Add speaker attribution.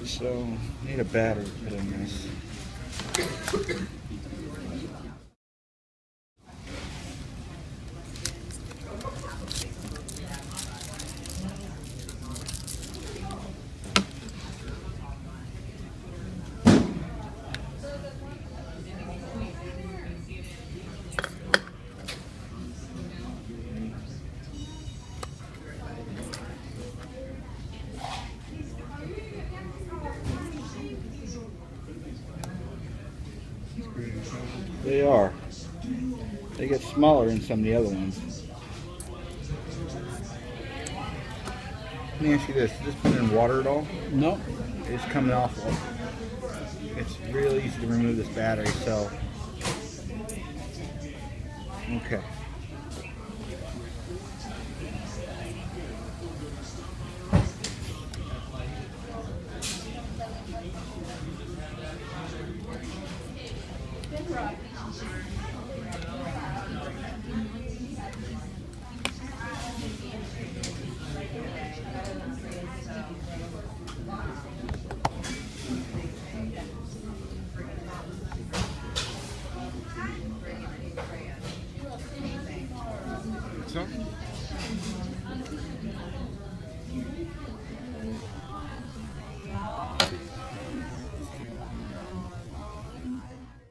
Speaker 1: So, need a battery put in this. They are. They get smaller than some of the other ones. Let me ask you this: is this put in water at all?
Speaker 2: Nope.
Speaker 1: It's coming off. It's real easy to remove this battery. So, okay. So,